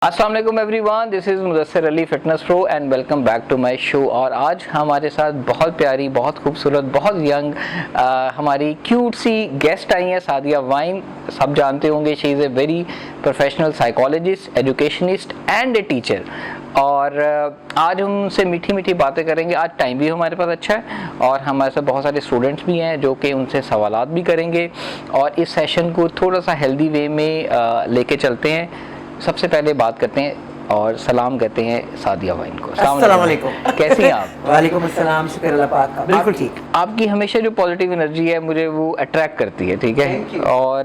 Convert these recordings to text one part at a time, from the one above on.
अस्सलाम वालेकुम everyone, this is Mudassir Ali fitness pro and welcome back to my show. और आज हमारे साथ बहुत प्यारी, बहुत खूबसूरत, बहुत यंग हमारी क्यूट सी गेस्ट आई हैं, सादिया वाइन। सब जानते होंगे, she is a very professional psychologist, educationist and a teacher. और आज हम उनसे मीठी मीठी बातें करेंगे। आज टाइम भी हमारे पास अच्छा है और हमारे साथ बहुत सारे स्टूडेंट्स भी हैं जो कि उनसे सवालात भी करेंगे और इस सेशन को थोड़ा सा हेल्दी वे में लेके चलते हैं। सबसे पहले बात करते हैं और सलाम कहते हैं सादिया वाइन को। अस्सलाम वालेकुम। कैसी हैं आप? वालेकुम अस्सलाम, शुक्र अल्लाह पाक का, बिल्कुल ठीक। आपकी हमेशा जो पॉजिटिव एनर्जी है मुझे वो अट्रैक्ट करती है, ठीक है। और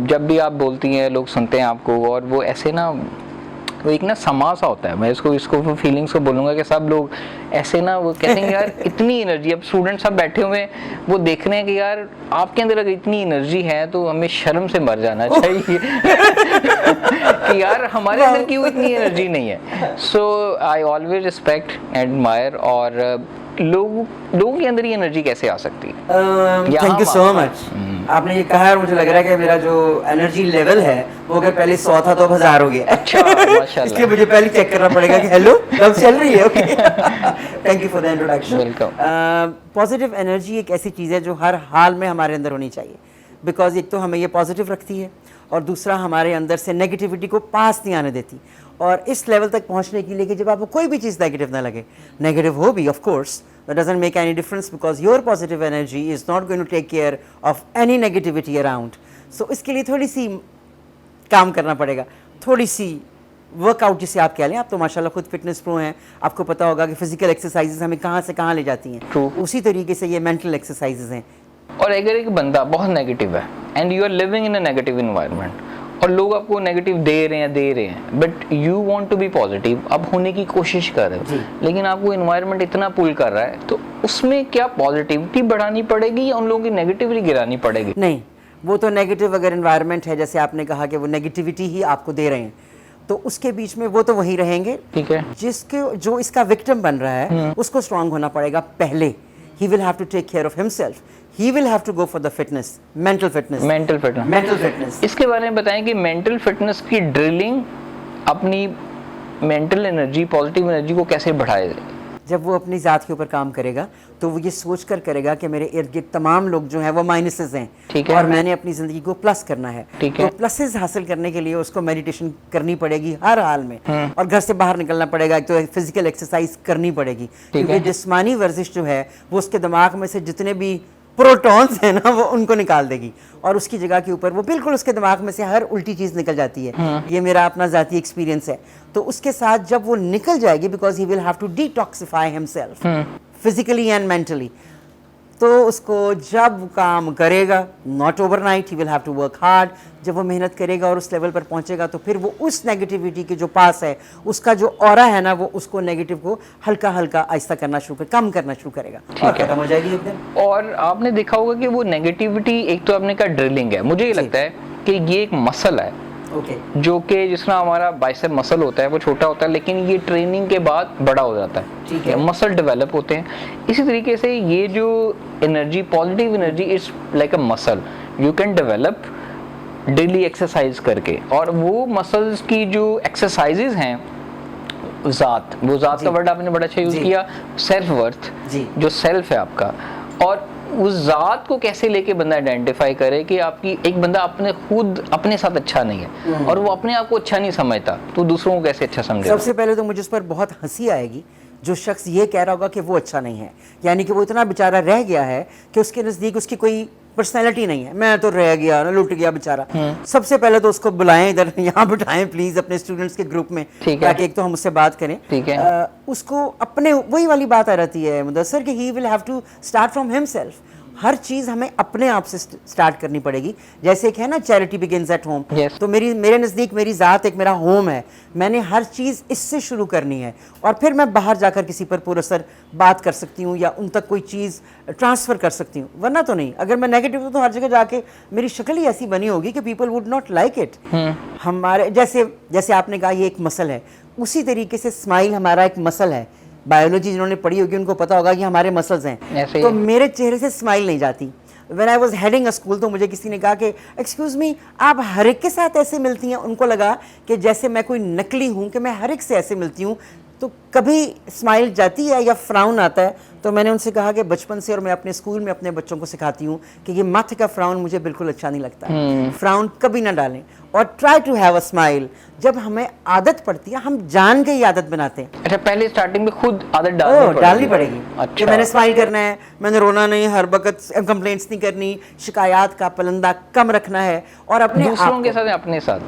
जब भी आप बोलती हैं लोग सुनते हैं आपको, और वो ऐसे ना वो एक ना समा सा होता है। मैं इसको फीलिंग्स को बोलूँगा कि सब लोग ऐसे ना वो कहते हैं यार इतनी एनर्जी। अब स्टूडेंट सब बैठे हुए हैं, वो देख रहे हैं कि यार आपके अंदर अगर इतनी एनर्जी है तो हमें शर्म से मर जाना चाहिए कि यार हमारे अंदर क्यों इतनी एनर्जी नहीं है। सो आई ऑलवेज रिस्पेक्ट एडमायर। और लोगों के अंदर ये एनर्जी कैसे आ सकती है? Thank you so much. आपने ये कहा और मुझे लग रहा है कि मेरा जो एनर्जी लेवल है वो अगर पहले 100 था तो अब 1000 हो गया। अच्छा, माशाल्लाह। इसलिए मुझे पहले चेक करना पड़ेगा कि हेलो कब चल रही है। Okay, thank you for the introduction. Welcome. Positive energy एक ऐसी चीज़ है जो हर हाल में हमारे अंदर होनी चाहिए, बिकॉज एक तो हमें ये पॉजिटिव रखती है और दूसरा हमारे अंदर से नेगेटिविटी को पास नहीं आने देती। और इस लेवल तक पहुंचने के लिए कि जब आपको कोई भी चीज़ नेगेटिव ना लगे, नेगेटिव हो भी of course, that doesn't make any difference because your positive energy is not going to take care of any negativity around. So इसके लिए थोड़ी सी काम करना पड़ेगा, थोड़ी सी वर्कआउट जिसे आप कह लें। आप तो माशाल्लाह खुद फिटनेस प्रो हैं, आपको पता होगा कि फिजिकल एक्सरसाइजेज हमें कहाँ से कहाँ ले जाती हैं। True. उसी तरीके से ये मेंटल एक्सरसाइजेज हैं। और अगर एक बंदा बहुत नेगेटिव है and you are living in a negative environment और लोग आपको नेगेटिव दे रहे हैं but you want to be positive, अब होने की कोशिश कर रहे हो, लेकिन आपको एनवायरनमेंट इतना पुल कर रहा है, तो उसमें क्या पॉजिटिविटी बढ़ानी पड़ेगी या उन लोगों की नेगेटिविटी गिरानी पड़ेगी? नहीं, वो तो नेगेटिव अगर एनवायरनमेंट है, जैसे आपने कहा कि वो नेगेटिविटी ही आपको दे रहे हैं, तो उसके बीच में वो तो वहीं रहेंगे। ठीक है। जिसके जो इसका विक्टिम बन रहा है उसको स्ट्रांग होना पड़ेगा पहले। He will have to take care of himself. He will have to go for the fitness, mental fitness. इसके बारे में बताएं कि मेंटल फिटनेस की ड्रिलिंग अपनी मेंटल एनर्जी, पॉजिटिव एनर्जी को कैसे बढ़ाए। जब वो अपनी ज़ात के ऊपर काम करेगा तो वो ये सोच कर करेगा कि मेरे इर्द गिर्द तमाम लोग जो हैं वो माइनसेस हैं, ठीक है, और मैंने अपनी ज़िंदगी को प्लस करना है। ठीक है। तो प्लसेस हासिल करने के लिए उसको मेडिटेशन करनी पड़ेगी हर हाल में, और घर से बाहर निकलना पड़ेगा, तो फिजिकल एक्सरसाइज करनी पड़ेगी, क्योंकि जिस्मानी वर्जिश जो है वो उसके दिमाग में से जितने भी प्रोटॉन्स हैं ना वो उनको निकाल देगी, और उसकी जगह के ऊपर वो बिल्कुल उसके दिमाग में से हर उल्टी चीज़ निकल जाती है। ये मेरा अपना ज़ाती एक्सपीरियंस है। तो उसके साथ जब वो निकल जाएगी, because he will have to detoxify himself physically and mentally, तो उसको जब काम करेगा, not overnight, he will have to work hard. जब वो मेहनत करेगा और उस लेवल पर पहुंचेगा तो फिर वो उस नेगेटिविटी के जो पास है, उसका जो ऑरा है ना, वो उसको नेगेटिव को हल्का हल्का आहिस्ता करना शुरू कम करना शुरू करेगा, और खत्म हो जाएगी एकदम। और आपने देखा होगा कि वो नेगेटिविटी, एक तो आपने कहा ड्रिलिंग है, मुझे ये लगता है कि ये एक मसल है। जो कि जिस तरह हमारा बाइसेप मसल होता है वो छोटा होता है, लेकिन ये ट्रेनिंग के बाद बड़ा हो जाता है, ठीक है, मसल डेवलप होते हैं। इसी तरीके से ये जो energy, positive energy, is like a muscle, you can develop daily exercise करके। और वो मसल्स की जो एक्सरसाइजेज हैं, वो ज़ात का वर्ड आपने बड़ा अच्छा यूज किया, सेल्फ वर्थ, जो सेल्फ है आपका, और उस ज़ात को कैसे लेके बंदा आइडेंटिफाई करे कि आपकी एक बंदा अपने साथ अच्छा नहीं है और वो अपने आप को अच्छा नहीं समझता, तो दूसरों को कैसे अच्छा समझेगा? सबसे पहले तो मुझे उस पर बहुत हंसी आएगी जो शख्स ये कह रहा होगा कि वो अच्छा नहीं है, यानी कि वो इतना बेचारा रह गया है कि उसके नज़दीक उसकी कोई पर्सनैलिटी नहीं है। मैं तो रह गया ना, लुट गया बेचारा। सबसे पहले तो उसको बुलाएं इधर, यहाँ बिठाएं प्लीज अपने स्टूडेंट्स के ग्रुप में, ताकि एक तो हम उससे बात करें। ठीक है। उसको अपने वही वाली बात आ रहती है मुदस्सिर कि he will have to start from himself. हर चीज़ हमें अपने आप से स्टार्ट करनी पड़ेगी। जैसे एक है ना, चैरिटी बिगिंस एट होम, तो मेरे नज़दीक मेरी ज़ात एक मेरा होम है, मैंने हर चीज़ इससे शुरू करनी है, और फिर मैं बाहर जाकर किसी पर पुरअसर बात कर सकती हूँ या उन तक कोई चीज़ ट्रांसफ़र कर सकती हूँ, वरना तो नहीं। अगर मैं नेगेटिव हूँ तो हर जगह जाके मेरी शक्ल ही ऐसी बनी होगी कि people would not like it. हमारे जैसे आपने कहा ये एक मसल है, उसी तरीके से स्माइल हमारा एक मसल है। बायोलॉजी जिन्होंने पढ़ी होगी उनको पता होगा कि हमारे मसल्स हैं, तो मेरे चेहरे से स्माइल नहीं जाती, when I was heading a school तो मुझे किसी ने कहा कि एक्सक्यूज मी, आप हर एक के साथ ऐसे मिलती हैं? उनको लगा कि जैसे मैं कोई नकली हूँ कि मैं हर एक से ऐसे मिलती हूँ। तो कभी स्माइल जाती है या फ्राउन आता है? तो मैंने उनसे कहा कि बचपन से, और मैं अपने स्कूल में अपने बच्चों को सिखाती हूँ कि ये माथे का फ्राउन मुझे बिल्कुल अच्छा नहीं लगता। फ्राउन कभी ना डालें और try to have a smile. जब हमें आदत पड़ती है, हम जान के ही आदत बनाते हैं। अच्छा, पहले स्टार्टिंग में खुद आदत डालनी पड़ेगी कि अच्छा, मैंने स्माइल करना है, मैंने रोना नहीं, हर वक्त कंप्लेंट्स नहीं करनी, शिकायत का पलंदा कम रखना है, और अपने दूसरों के साथ,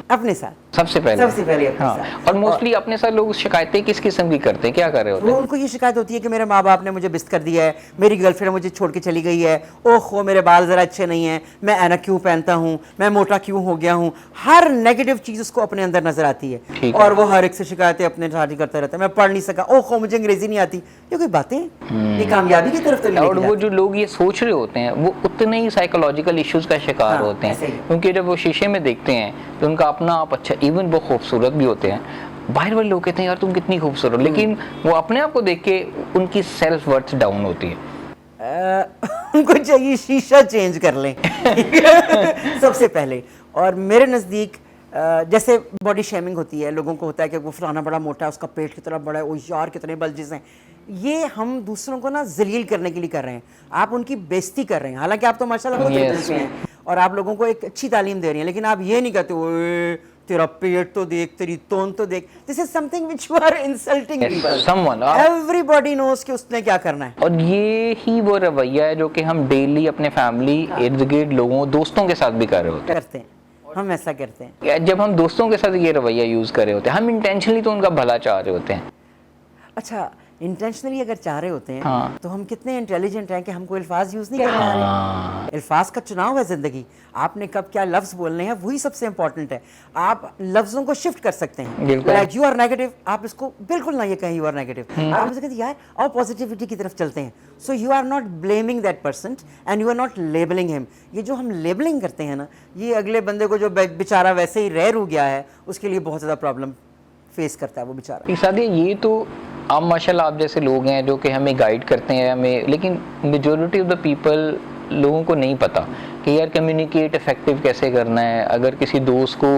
अपने साथ सबसे पहले अपने हाँ। साथ। और मोस्टली अपने साथ लोग शिकायतें किस किस्म की करते हैं, क्या कर रहे होते वो हैं? उनको ये शिकायत होती है कि मेरे माँ बाप ने मुझे बिस्त कर दिया है, मेरी गर्लफ्रेंड मुझे छोड़ के चली गई है, ओहो मेरे बाल ज़रा अच्छे नहीं हैं, मैं ऐना क्यों पहनता हूँ, मैं मोटा क्यों हो गया हूँ। हर नेगेटिव चीज़ उसको अपने अंदर नजर आती है और वो हर एक से शिकायतें अपने साथ ही करता रहता है। मैं पढ़ नहीं सका, ओहो मुझे अंग्रेजी नहीं आती। ये कोई बातें हैं? ये कामयाबी की तरफ तो नहीं और लेके वो जाती। जो लोग ये सोच रहे होते हैं वो उतने ही साइकोलॉजिकल इश्यूज का शिकार होते ऐसे ही। हैं, क्योंकि जब वो शीशे में देखते हैं तो उनका अपना आप अच्छा, इवन वो खूबसूरत भी होते हैं, बाहर वाले लोग कहते हैं यार तुम कितनी खूबसूरत हो, लेकिन वो अपने आप को देख के उनकी सेल्फ वर्थ डाउन होती है। उनको चाहिए शीशा चेंज कर लें सबसे पहले। और मेरे नज़दीक जैसे बॉडी शेमिंग होती है, लोगों को होता है कि वो फलाना बड़ा मोटा है, उसका पेट कितना बड़ा है, ओ यार कितने बल्जिस हैं। ये हम दूसरों को ना जलील करने के लिए कर रहे हैं, आप उनकी बेइज्जती कर रहे हैं। हालांकि आप तो माशाल्लाह बहुत अच्छे हैं और आप लोगों को एक अच्छी तालीम दे रही हैं, लेकिन आप ये नहीं कहते ओए तेरा पेट तो देख, तेरी तोन तो देख। This is something which you are insulting people. Everybody knows कि उसने क्या करना है। और ये ही वो रवैया है जो कि हम डेली अपने फैमिली, इर्द गिर्द लोगों, दोस्तों के साथ भी कर रहे होते हैं। हम ऐसा करते हैं। जब हम दोस्तों के साथ ये रवैया यूज कर रहे होते हैं, हम इंटेंशनली तो उनका भला चाह रहे होते हैं। अच्छा, इंटेंशनली अगर चाह रहे होते हैं तो हम कितने इंटेलिजेंट हैं कि हमको अल्फाज यूज नहीं करने आ रहे। अल्फाज का चुनाव है जिंदगी, आपने कब क्या लफ्ज बोलने हैं वही सबसे इंपॉर्टेंट है। आप लफ्जों को शिफ्ट कर सकते हैं। लाइक यू आर नेगेटिव, आप इसको बिल्कुल ना ये कहें यू आर नेगेटिव, आप कहते यार और पॉजिटिविटी की तरफ चलते हैं। So you are not blaming that person and you are not labelling him. ये जो हम लेबलिंग करते हैं ना, ये अगले बंदे को जो बेचारा वैसे ही रह रू गया है उसके लिए बहुत ज़्यादा प्रॉब्लम फेस करता है वो बेचारा। सादिया, ये तो आप माशाल्लाह आप जैसे लोग हैं जो कि हमें गाइड करते हैं हमें, लेकिन मेजॉरिटी ऑफ द पीपल लोगों को नहीं पता कि यार कम्युनिकेट इफेक्टिव कैसे करना है। अगर किसी दोस्त को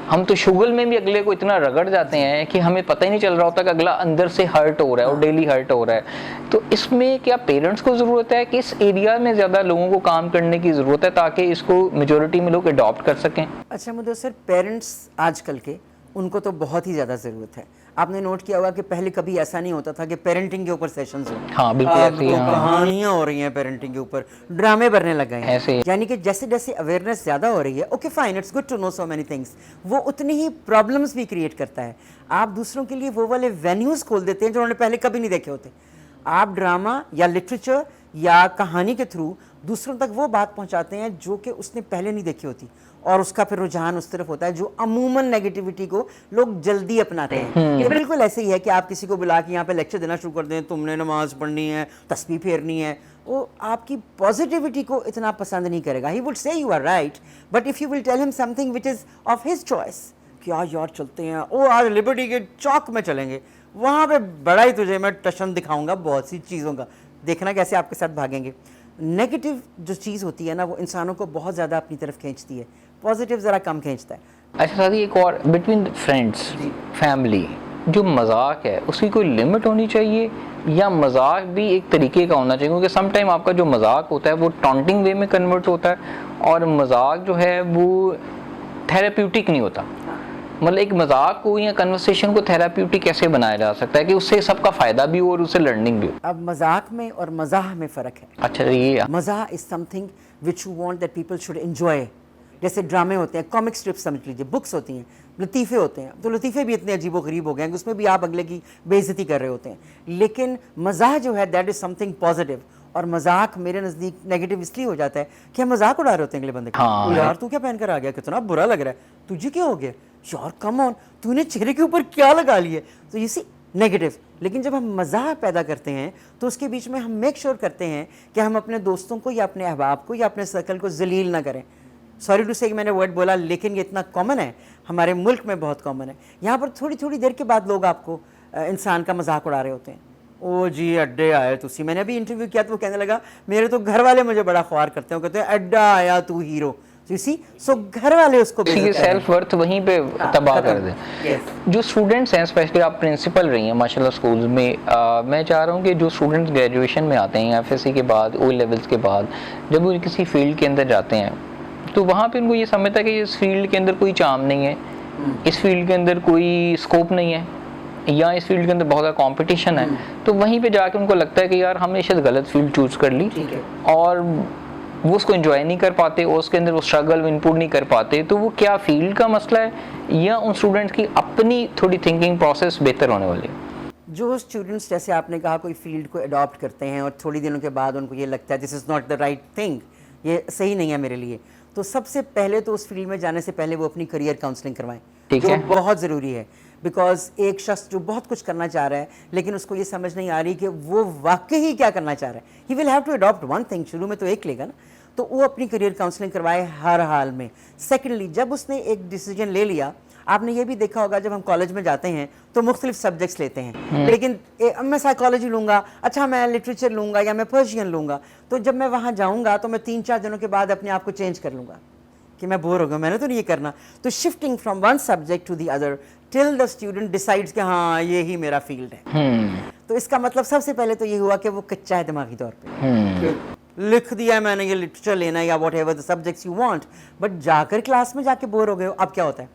हम तो शुगल में भी अगले को इतना रगड़ जाते हैं कि हमें पता ही नहीं चल रहा होता कि अगला अंदर से हर्ट हो रहा है और डेली हर्ट हो रहा है। तो इसमें क्या पेरेंट्स को ज़रूरत है कि इस एरिया में ज़्यादा लोगों को काम करने की ज़रूरत है ताकि इसको मेजॉरिटी में लोग अडॉप्ट कर सकें? अच्छा मुदस्सिर, पेरेंट्स आजकल के उनको तो बहुत ही ज़्यादा ज़रूरत है। आपने नोट किया होगा कि पहले कभी ऐसा नहीं होता था कि पेरेंटिंग के ऊपर सेशंस हो। हाँ बिल्कुल ऐसे ही, कहानियां हो रही हैं पेरेंटिंग के ऊपर, ड्रामे बनने लग गए हैं। यानी कि जैसे जैसे अवेयरनेस ज़्यादा हो रही है, okay fine, it's good to know so many things, वो उतनी ही प्रॉब्लम्स भी क्रिएट करता है। आप दूसरों के लिए वो वाले वेन्यूज़ खोल देते हैं जो उन्होंने पहले कभी नहीं देखे होते। आप ड्रामा या लिटरेचर या कहानी के थ्रू दूसरों तक वो बात पहुंचाते हैं जो कि उसने पहले नहीं देखी होती, और उसका फिर रुझान उस तरफ होता है जो अमूमन नेगेटिविटी को लोग जल्दी अपनाते हैं। ये बिल्कुल ऐसे ही है कि आप किसी को बुला के यहाँ पे लेक्चर देना शुरू कर दें, तुमने नमाज पढ़नी है, तस्बीह फेरनी है, वो आपकी पॉजिटिविटी को इतना पसंद नहीं करेगा। He would say you are right, but if you will tell him something which is of his choice, क्या यार चलते हैं, ओ आज लिबर्टी के चौक में चलेंगे, वहाँ पे बड़ा ही तुझे मैं टशन दिखाऊंगा बहुत सी चीज़ों का, देखना कैसे आपके साथ भागेंगे। नेगेटिव जो चीज़ होती है ना, वो इंसानों को बहुत ज़्यादा अपनी तरफ खींचती है, पॉजिटिव ज़रा कम खींचता है। अच्छा साथी, एक और, बिटवीन फ्रेंड्स, फैमिली, जो मजाक है उसकी कोई लिमिट होनी चाहिए या मजाक भी एक तरीके का होना चाहिए? क्योंकि सम टाइम आपका जो मजाक होता है वो टॉन्टिंग वे में कन्वर्ट होता है और मजाक जो है वो थेरेप्यूटिक नहीं होता। मतलब एक मजाक को या कन्वर्सेशन को थेराप्यूटिक कैसे बनाया जा सकता है कि उससे सबका फायदा भी हो और उससे लर्निंग भी हो? अब मजाक में और मजाह में फ़र्क है। अच्छा, ये मजाह is something which you want that people should enjoy. जैसे ड्रामे होते हैं, कॉमिक स्ट्रिप्स समझ लीजिए, बुक्स होती हैं, लतीफ़े होते हैं, तो लतीफ़े भी इतने अजीबो गरीब हो गए हैं उसमें भी आप अगले की बेइज्जती कर रहे होते हैं। लेकिन मजाह जो है दैट इज़ समथिंग पॉजिटिव, और मजाक मेरे नज़दीक नेगेटिव इसलिए हो जाता है कि हम मजाक उड़ा रहे होते हैं अगले बंदे का। यार तू क्या पहन कर आ गया, कितना बुरा लग रहा है, तुझे क्या हो गया यार, कम ऑन, तूने चेहरे के ऊपर क्या लगा लिए, तो ये सी नेगेटिव। लेकिन जब हम मज़ाक पैदा करते हैं तो उसके बीच में हम मेक श्योर करते हैं कि हम अपने दोस्तों को या अपने अहबाब को या अपने सर्कल को जलील ना करें। सॉरी टू से मैंने वर्ड बोला, लेकिन ये इतना कॉमन है, हमारे मुल्क में बहुत कॉमन है। यहाँ पर थोड़ी थोड़ी देर के बाद लोग आपको इंसान का मजाक उड़ा रहे होते हैं। ओ जी अड्डे आए तुसी। मैंने अभी इंटरव्यू किया तो वो कहने लगा मेरे तो घर वाले मुझे बड़ा ख्वार करते हैं, कहते हैं अड्डा आया तू हीरो। सो घर वाले उसको ये सेल्फ वर्थ वहीं पे तबाह कर दे। yes. जो स्टूडेंट्स हैं, स्पेशली आप प्रिंसिपल रही हैं माशाल्लाह स्कूल्स में, मैं चाह रहा हूँ कि जो स्टूडेंट्स ग्रेजुएशन में आते हैं एफएससी के बाद, ओ लेवल्स के बाद, जब वो किसी फील्ड के अंदर जाते हैं तो वहाँ पे उनको ये समझता है कि इस फील्ड के अंदर कोई चार्म नहीं है, इस फील्ड के अंदर कोई स्कोप नहीं है, या इस फील्ड के अंदर बहुत ज़्यादा कंपटीशन है, तो वहीं पे जाके उनको लगता है कि यार हमने शायद गलत फील्ड चूज कर ली और वो उसको एंजॉय नहीं कर पाते और उसके अंदर वो स्ट्रगल इनपुट नहीं कर पाते। तो वो क्या फील्ड का मसला है या उन स्टूडेंट्स की अपनी थोड़ी थिंकिंग प्रोसेस बेहतर होने वाली है? जो स्टूडेंट्स जैसे आपने कहा कोई फील्ड को अडॉप्ट करते हैं और थोड़ी दिनों के बाद उनको ये लगता है this is not the right thing, ये सही नहीं है मेरे लिए, तो सबसे पहले तो उस फील्ड में जाने से पहले वो अपनी करियर काउंसलिंग करवाएं, जो बहुत ज़रूरी है। बिकॉज एक शख्स जो बहुत कुछ करना चाह रहा है लेकिन उसको ये समझ नहीं आ रही कि वो वाकई क्या करना चाह रहा है, he will have to adopt one thing, शुरू में तो एक लेगा ना, तो वो अपनी करियर काउंसलिंग करवाए हर हाल में। सेकेंडली, जब उसने एक डिसीजन ले लिया, आपने ये भी देखा होगा जब हम कॉलेज में जाते हैं तो मुख्तलिफ सब्जेक्ट्स लेते हैं, लेकिन मैं साइकोलॉजी लूँगा, अच्छा मैं लिटरेचर लूँगा या मैं पर्शियन लूँगा, तो जब मैं वहाँ जाऊँगा तो मैं 3-4 दिनों के बाद अपने आप को चेंज कर लूँगा कि मैं बोर हो गया, मैंने तो नहीं ये करना। तो shifting from one subject to the other till the student decides कि हाँ ये ही मेरा फील्ड है। तो इसका मतलब सबसे पहले तो ये हुआ कि वो कच्चा है दिमागी तौर पे, लिख दिया मैंने ये लिटरेचर लेना है या what ever the subjects you want, but जाकर क्लास में जाके बोर हो गए हो। अब क्या होता है,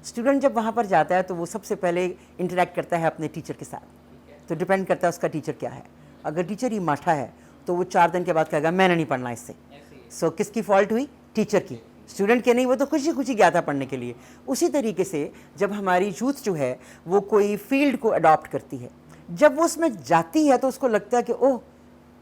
स्टूडेंट जब वहाँ पर जाता है तो वो सबसे पहले इंटरेक्ट करता है अपने टीचर के साथ, तो डिपेंड करता है उसका टीचर क्या है। अगर टीचर ही माठा है तो वो 4 दिन के बाद कहेगा मैंने नहीं पढ़ना इससे। सो किसकी फॉल्ट हुई? टीचर की, स्टूडेंट के नहीं, वो तो खुशी खुशी गया था पढ़ने के लिए। उसी तरीके से जब हमारी यूथ जो है वो कोई फील्ड को अडॉप्ट करती है, जब वो उसमें जाती है तो उसको लगता है कि ओह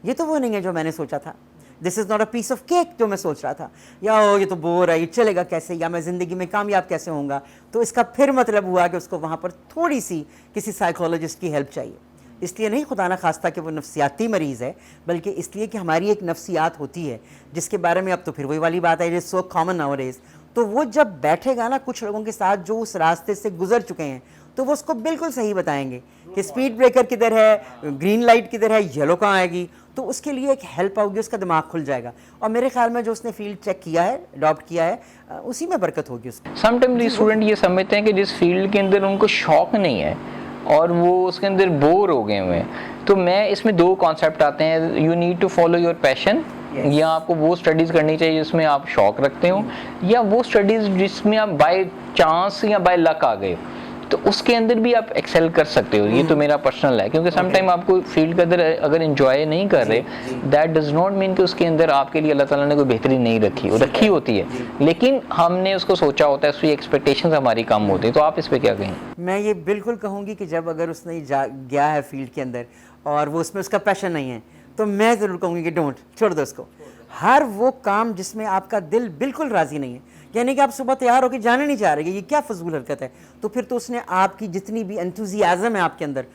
ये तो वो नहीं है जो मैंने सोचा था, this is not a piece of cake जो मैं सोच रहा था, या ओ ये तो बोर है, ये चलेगा कैसे, या मैं ज़िंदगी में कामयाब कैसे होऊंगा। तो इसका फिर मतलब हुआ कि उसको वहाँ पर थोड़ी सी किसी साइकोलॉजिस्ट की हेल्प चाहिए। इसलिए नहीं खुदा ना खास्ता कि वो नफ्सियाती मरीज़ है, बल्कि इसलिए कि हमारी एक नफ्सियात होती है जिसके बारे में अब तो फिर वही वाली बात है, it is so common nowadays. तो वो जब बैठेगा ना कुछ लोगों के साथ जो उस रास्ते से गुजर चुके हैं, तो वो उसको बिल्कुल सही बताएंगे कि स्पीड ब्रेकर किधर है, ग्रीन लाइट किधर है, येलो कहाँ आएगी। तो उसके लिए एक हेल्प आओगी, उसका दिमाग खुल जाएगा। और मेरे ख्याल में जो उसने फील्ड चेक किया है, अडॉप्ट किया है, उसी में बरकत होगी उसको। समटाइम्स स्टूडेंट ये समझते हैं कि जिस फील्ड के अंदर उनको शौक नहीं है और वो उसके अंदर बोर हो गए हुए हैं, तो मैं इसमें 2 कॉन्सेप्ट आते हैं, you need to follow your passion, या आपको वो स्टडीज़ करनी चाहिए जिसमें आप शौक रखते हो, या वो स्टडीज़ जिसमें आप बाय चांस या बाय लक आ गए, तो उसके अंदर भी आप एक्सेल कर सकते हो। ये तो मेरा पर्सनल है, क्योंकि समटाइम आपको फील्ड के अंदर अगर एंजॉय नहीं कर रहे, दैट डज नॉट मीन कि उसके अंदर आपके लिए अल्लाह ताला ने कोई बेहतरी नहीं रखी होती है, लेकिन हमने उसको सोचा होता है, उसकी एक्सपेक्टेशंस हमारी कम होती है। तो आप इस पर क्या कहें? मैं ये बिल्कुल कहूँगी कि जब अगर उसने गया है फील्ड के अंदर और वो उसमें उसका पैशन नहीं है, तो मैं ज़रूर कहूँगी कि डोंट, छोड़ दो उसको। हर वो काम जिसमें आपका दिल बिल्कुल राज़ी नहीं है, यानी कि आप सुबह तैयार होकर जाने नहीं चाह रहे कि ये क्या फजूल हरकत है, तो फिर तो उसने आपकी जितनी भी एंथुजियाज़म है आपके अंदर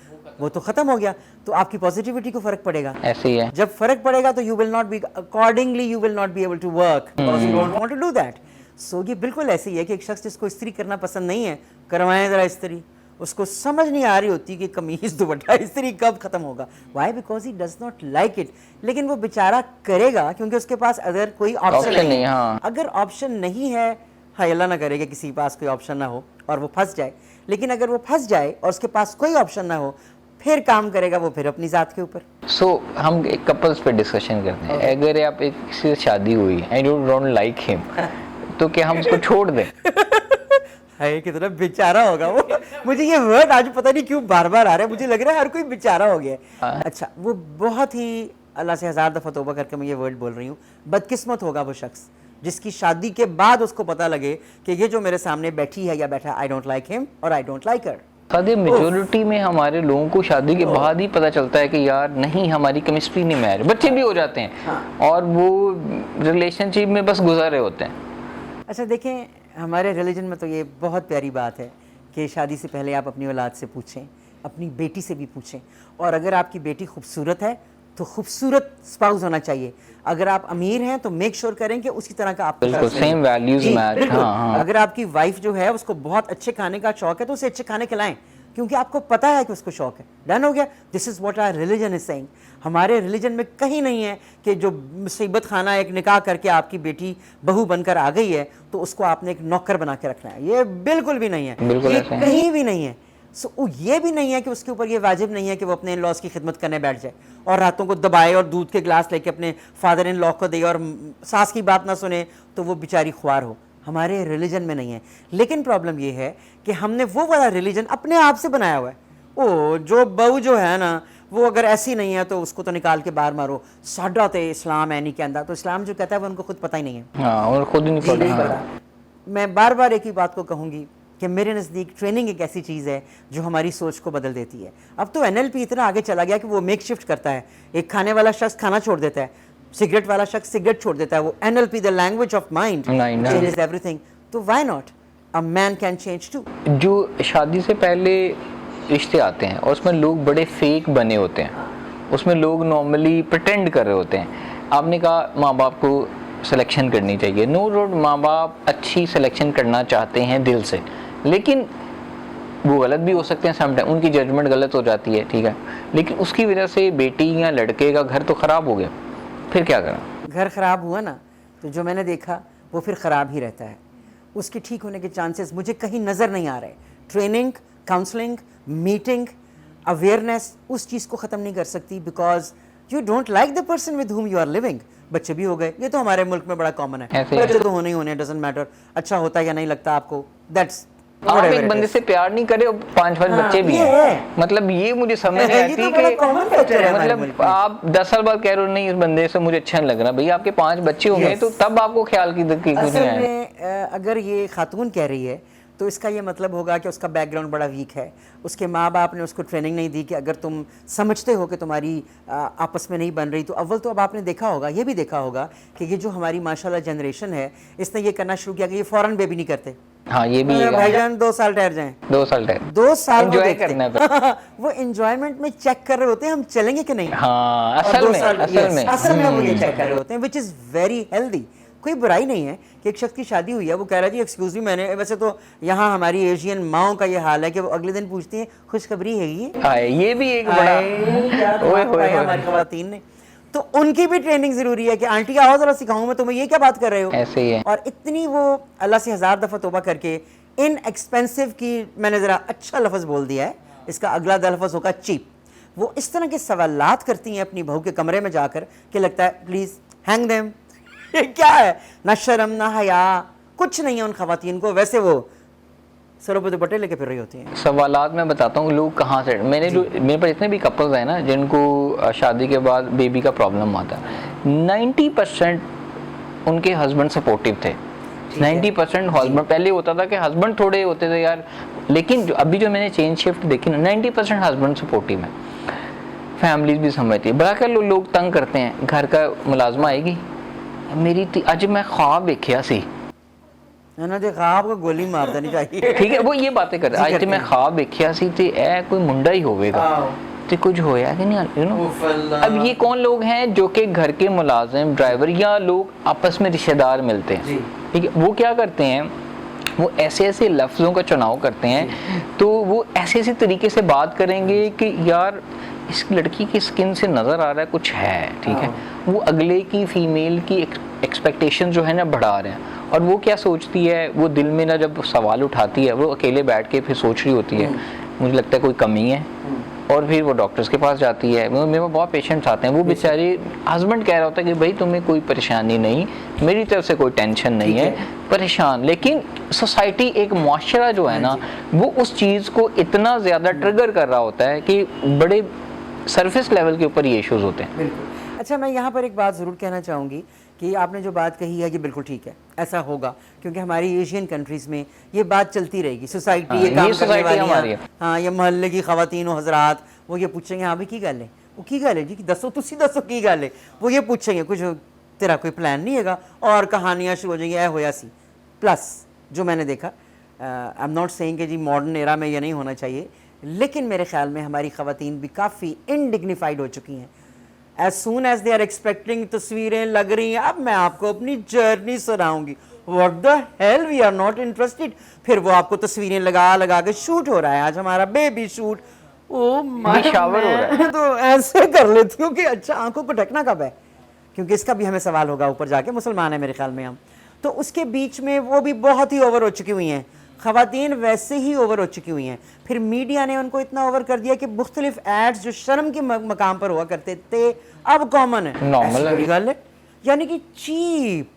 वो तो ख़त्म हो गया। तो आपकी पॉजिटिविटी को फ़र्क पड़ेगा। ऐसे ही है, जब फ़र्क पड़ेगा तो you will not be accordingly, you will not be able to work because you don't want to do that. So ये बिल्कुल ऐसे ही है कि एक शख्स जिसको इस्त्री करना पसंद नहीं है, करवाएं ज़रा इस्त्री, उसको समझ नहीं आ रही होती कि कमीज दुपट्टा इस्त्री कब खत्म होगा। Why? Because he does not like it. लेकिन वो बेचारा करेगा क्योंकि उसके पास अदर कोई ऑप्शन नहीं है। हाँ। अगर ऑप्शन नहीं है, हाँ अल्लाह ना करेगा किसी के पास कोई ऑप्शन ना हो और वो फंस जाए, लेकिन अगर वो फंस जाए और उसके पास कोई ऑप्शन ना हो, फिर काम करेगा वो फिर अपनी जात के ऊपर। हम एक कपल्स पे डिस्कशन करते हैं। अगर आप एक किसी से शादी हुई and you don't like him, तो क्या हम उसको छोड़ दें? है कितना बेचारा होगा वो। मुझे ये वर्ड आज पता नहीं क्यों बार बार आ रहा है, मुझे लग रहा है हर कोई बेचारा हो गया है। अच्छा, वो बहुत ही अल्लाह से 1000 दफ़ा तौबा करके मैं ये वर्ड बोल रही हूँ, बदकिस्मत होगा वो शख्स जिसकी शादी के बाद उसको पता लगे कि ये जो मेरे सामने बैठी है या बैठा, आई डोंट लाइक हिम और आई डोंट लाइक हर। शादी मेजोरिटी में हमारे लोगों को शादी के बाद ही पता चलता है कि यार नहीं हमारी केमिस्ट्री नहीं मैच, बच्चे भी हो जाते हैं। हाँ। और वो रिलेशनशिप में बस गुजारे होते हैं। अच्छा देखें, हमारे रिलीजन में तो ये बहुत प्यारी बात है कि शादी से पहले आप अपनी औलाद से पूछें, अपनी बेटी से भी पूछें, और अगर आपकी बेटी खूबसूरत है तो खूबसूरत स्पाउस होना चाहिए। अगर आप अमीर हैं तो मेक श्योर करें कि उसी तरह का आपको सेम वैल्यूज मैच। हाँ। अगर आपकी वाइफ जो है उसको बहुत अच्छे खाने का शौक है तो उसे अच्छे खाने खिलाएं, क्योंकि आपको पता है कि उसको शौक है। डन हो गया। This is what our religion is saying. हमारे रिलीजन में कहीं नहीं है कि जो मुसीबत खाना एक निकाह करके आपकी बेटी बहू बनकर आ गई है तो उसको आपने एक नौकर बना के रखना है। ये बिल्कुल भी नहीं है, ये कहीं भी नहीं है। सो ये भी नहीं है कि उसके ऊपर ये वाजिब नहीं है कि वो अपने इन लॉज की खिदमत करने बैठ जाए और रातों को दबाए और दूध के गिलास लेके अपने फादर इन लॉ को दे और सास की बात ना सुने तो वो बेचारी ख्वार हो। हमारे रिलीजन में नहीं है। लेकिन प्रॉब्लम ये है कि हमने वो वाला रिलीजन अपने आप से बनाया हुआ है। ओ जो बहू जो है ना वो अगर ऐसी नहीं है तो उसको तो निकाल के बाहर मारो। साडा तो इस्लाम है नहीं कहता, तो इस्लाम जो कहता है वो उनको खुद पता ही नहीं है। हाँ, और खुद ही नहीं पता। मैं बार बार एक ही बात को कहूँगी कि मेरे नज़दीक ट्रेनिंग एक ऐसी चीज़ है जो हमारी सोच को बदल देती है। अब तो NLP इतना आगे चला गया कि वो मेक शिफ्ट करता है। एक खाने वाला शख्स खाना छोड़ देता है, सिगरेट वाला शख्स सिगरेट छोड़ देता है। वो NLP the language of mind changes everything. तो why not a man can change too. जो शादी से पहले रिश्ते आते हैं और उसमें लोग बड़े फेक बने होते हैं, उसमें लोग नॉर्मली प्रिटेंड कर रहे होते हैं। आपने कहा माँ बाप को सिलेक्शन करनी चाहिए। नो डाउट माँ बाप अच्छी सिलेक्शन करना चाहते हैं दिल से, लेकिन वो गलत भी हो सकते हैं समटाइम, उनकी जजमेंट गलत हो जाती है, ठीक है, लेकिन उसकी वजह से बेटी या लड़के का घर तो ख़राब हो गया, फिर क्या करें? घर ख़राब हुआ ना तो जो मैंने देखा वो फिर ख़राब ही रहता है। उसके ठीक होने के चांसेस मुझे कहीं नज़र नहीं आ रहे। ट्रेनिंग, काउंसलिंग, मीटिंग, अवेयरनेस उस चीज़ को ख़त्म नहीं कर सकती because you don't like the person with whom you are living. बच्चे भी हो गए, ये तो हमारे मुल्क में बड़ा कॉमन है। बच्चे तो होने ही होने, डजंट मैटर अच्छा होता है या नहीं लगता आपको, दैट्स आप एक बंदे से प्यार नहीं करे और 5 बच्चे भी हैं, मतलब ये मुझे समझ नहीं आती कि मतलब आप 10 साल बाद कह रहे हो नहीं इस बंदे से मुझे अच्छा नहीं लग रहा। भैया आपके 5 बच्चे होंगे तो तब आपको ख्याल की कुछ नहीं आया। अगर ये खातून कह रही है तो इसका ये मतलब होगा कि उसका बैकग्राउंड बड़ा वीक है। उसके माँ बाप ने उसको ट्रेनिंग नहीं दी कि अगर तुम समझते हो कि तुम्हारी आपस में नहीं बन रही तो अव्वल तो अब आपने देखा होगा, ये भी देखा होगा कि ये जो हमारी माशाल्लाह जनरेशन है इसने ये करना शुरू किया कि ये फौरन बेबी नहीं करते। हाँ ये भी है भाईजान 2 साल ठहर जाएं, 2 साल ठहर, 2 साल एंजॉय करना है। वो एंजॉयमेंट में चेक कर रहे होते हैं हम चलेंगे कि नहीं। हाँ असल में वो ये चेक कर रहे होते हैं विच इज़ वेरी हेल्दी। कोई बुराई नहीं है कि एक शख्स की शादी हुई है वो कह रहा है जी एक्सक्यूज मी मैंने, वैसे तो यहाँ हमारी एशियन माओं का ये हाल है कि वो अगले दिन पूछती हैं खुशखबरी है ये भी एक बड़ा हमारी ख़वातीन ने, तो उनकी भी ट्रेनिंग जरूरी है कि आंटी आओ जरा सिखाऊं मैं तुम्हें, ये क्या बात कर रहे हो, ऐसे ही है। और इतनी वो अल्लाह से 1000 दफ़ा तौबा करके इन एक्सपेंसिव की, मैंने ज़रा अच्छा लफ्ज़ बोल दिया है, इसका अगला लफ्ज़ होगा चीप। वो इस तरह के सवालात करती हैं अपनी बहू के कमरे में जाकर कि लगता है प्लीज़ हैंग देम। ये क्या है, ना शर्म ना हया कुछ नहीं है उन खवातीन को। वैसे वो सरों पे दुपट्टे लेके फिर रही होती हैं। सवालात मैं बताता हूँ लोग कहाँ से, मेरे पास इतने भी कपल्स हैं ना जिनको शादी के बाद बेबी का प्रॉब्लम आता है, 90% उनके हस्बैंड सपोर्टिव थे। 90% हस्बैंड, पहले होता था कि हस्बैंड थोड़े होते थे यार, लेकिन अभी जो मैंने चेंज शिफ्ट देखी ना 90% हस्बैंड सपोर्टिव है, फैमिलीज भी समझती है। बड़ा कर लोग तंग करते हैं, घर का मुलाजमा आएगी मेरी अज मैं ख्वाब देखिया सी, ख्वाब को गोली मार देनी चाहिए, ठीक है, वो ये बातें करते हैं। आज मैं ख्वाब देखिया सी ते ए कोई मुंडा ही होवेगा तो कुछ होया कि नहीं, यू नो। अब ये कौन लोग हैं जो कि घर के मुलाजिम, ड्राइवर या लोग आपस में रिश्तेदार मिलते हैं, ठीक है, वो क्या करते हैं, वो ऐसे ऐसे लफ्ज़ों का चुनाव करते हैं, तो वो ऐसे ऐसे तरीके से बात करेंगे कि यार इस लड़की की स्किन से नज़र आ रहा है कुछ है, ठीक है, वो अगले की फीमेल की एक्सपेक्टेशन जो है ना बढ़ा रहे हैं। और वो क्या सोचती है, वो दिल में ना जब सवाल उठाती है वो अकेले बैठ के फिर सोच रही होती है मुझे लगता है कोई कमी है, और फिर वो डॉक्टर्स के पास जाती है। मेरे पास बहुत पेशेंट्स आते हैं, वो बेचारे हस्बैंड कह रहा होता है कि भाई तुम्हें कोई परेशानी नहीं, मेरी तरफ से कोई टेंशन नहीं है, परेशान, लेकिन सोसाइटी एक मुआशरा जो है ना वो उस चीज़ को इतना ज़्यादा ट्रिगर कर रहा होता है कि बड़े सरफेस लेवल के ऊपर ये इश्यूज होते हैं। बिल्कुल। अच्छा, मैं यहाँ पर एक बात ज़रूर कहना चाहूँगी कि आपने जो बात कही है कि बिल्कुल ठीक है, ऐसा होगा क्योंकि हमारी एशियन कंट्रीज़ में ये बात चलती रहेगी। सोसाइटी ये काम करने वाली है, हाँ, ये मोहल्ले की ख़वातीन और हज़रात वो ये पूछेंगे हाँ भाई की गल है, वो की गल है जी, दसो तुसी दसो की गल है, वो ये पूछेंगे कुछ तेरा कोई प्लान नहीं हैगा, और कहानियाँ शुरू हो जाएंगी ऐ होया सी। प्लस जो मैंने देखा, आई एम नॉट सेइंग कि जी मॉडर्न एरा में ये नहीं होना चाहिए, लेकिन मेरे ख्याल में हमारी ख़वातीन भी काफ़ी इनडिग्निफाइड हो चुकी हैं। As soon as they are expecting, तस्वीरें लग रही हैं, अब मैं आपको अपनी जर्नी सुनाऊंगी, what the hell, we are not interested. फिर वो आपको तस्वीरें लगा लगा के शूट हो रहा है, आज हमारा baby shoot, oh my shower हो रहा है। तो ऐसे कर लेती हूँ कि अच्छा आंखों को ढकना कब है, क्योंकि इसका भी हमें सवाल होगा ऊपर जाके, मुसलमान है मेरे ख्याल में हम। तो उसके बीच में वो भी बहुत ही ओवर हो चुकी हुई हैं, ख़वातीन वैसे ही ओवर हो चुकी हुई हैं। फिर मीडिया ने उनको इतना ओवर कर दिया कि मुख्तलिफ एड्स जो शर्म के मकाम पर हुआ करते थे अब कॉमन है, नॉर्मल ऐसी गल है, यानी कि चीप।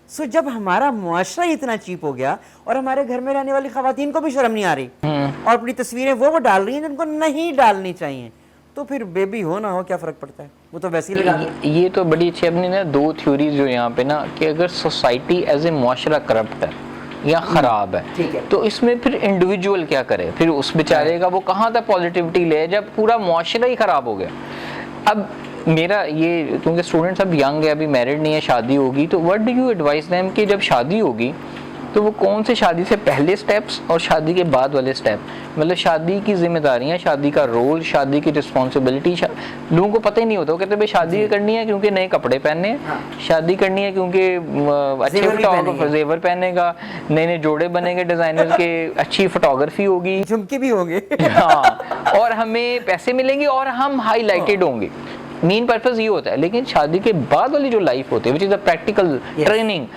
सो जब हमारा मुआशरा ही इतना चीप हो गया और हमारे घर में रहने वाली ख़वातीन को भी शर्म नहीं आ रही और अपनी तस्वीरें वो डाल रही हैं जिनको नहीं डालनी चाहिए, तो फिर बेबी हो ना हो क्या फ़र्क पड़ता है, वो तो वैसे ही लगा दो। ये तो बड़ी अच्छी अपनी ना दो थ्योरीज जो यहाँ पे ना, कि अगर सोसाइटी एज ए मुआशरा करप्ट है या ख़राब है, तो इसमें फिर इंडिविजुअल क्या करे, फिर उस बेचारे का वो कहाँ तक पॉजिटिविटी ले जब पूरा मुआशरा ही ख़राब हो गया। अब मेरा ये, क्योंकि स्टूडेंट्स अब यंग है, अभी मैरिड नहीं है, शादी होगी, तो what do you advice them कि जब शादी होगी तो वो कौन से शादी से पहले स्टेप्स और शादी के बाद वाले स्टेप, मतलब शादी की जिम्मेदारियां, शादी का रोल, शादी की रिस्पॉन्सिबिलिटी, लोगों को पता ही नहीं होता। वो कहते हैं भाई शादी करनी है क्योंकि नए कपड़े पहनने हैं, हाँ। शादी करनी है क्योंकि अच्छे फोटोग्राफर जेवर पहनेगा, नए नए जोड़े बनेंगे डिजाइनर के, अच्छी फोटोग्राफी होगी, झुमके भी होंगे हाँ, और हमें पैसे मिलेंगे और हम हाईलाइटेड होंगे। मेन पर्पस ये होता है। लेकिन शादी के बाद वाली जो लाइफ होती है which is a practical training,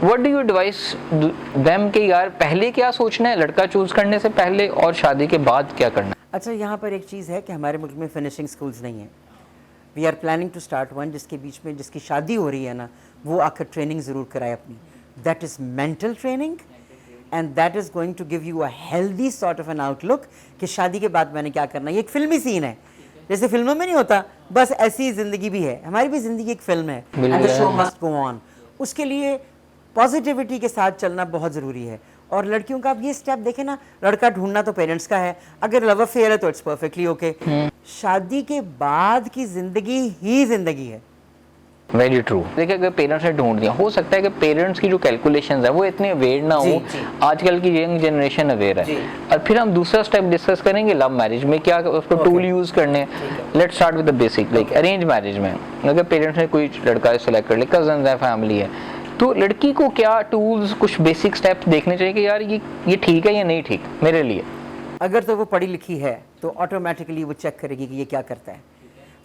what do you advice them के यार पहले क्या सोचना है लड़का चूज करने से पहले और शादी के बाद क्या करना है? अच्छा, यहाँ पर एक चीज़ है कि हमारे मुल्क में फिनिशिंग स्कूल्स नहीं है। We are planning to start one, जिसके बीच में जिसकी शादी हो रही है ना, वो आकर ट्रेनिंग ज़रूर कराए अपनी। That is mental training and that is going to give you a healthy sort of an outlook कि शादी के बाद मैंने क्या करना है। ये एक फिल्मी सीन है, जैसे फिल्मों में नहीं होता, बस ऐसी ही ज़िंदगी भी है, हमारी भी ज़िंदगी एक फ़िल्म है, and the show must go on. उसके लिए पॉजिटिविटी के साथ चलना बहुत ज़रूरी है। और लड़कियों का आप ये स्टेप देखें ना, लड़का ढूंढना तो पेरेंट्स का है, अगर लव अफेयर है तो इट्स परफेक्टली ओके। शादी के बाद की ज़िंदगी ही ज़िंदगी है। Very true. देखिए, अगर पेरेंट्स ने ढूंढ दिया, हो सकता है कि पेरेंट्स की जो कैलकुलेशंस है वो इतने अवेयर ना हो। आजकल की यंग जनरेशन अवेयर है। और फिर हम दूसरा स्टेप डिस्कस करेंगे लव मैरिज में क्या उसको टूल यूज करने। Let's start with the basic, like arrange marriage में अगर पेरेंट्स ने कोई लड़का सेलेक्ट कर लिया, कजन है, फैमिली है, तो लड़की को क्या टूल्स, कुछ बेसिक स्टेप्स देखने चाहिए कि यार ये ठीक है या नहीं ठीक मेरे लिए। अगर तो वो पढ़ी लिखी है तो ऑटोमेटिकली वो चेक करेगी कि ये क्या करता है।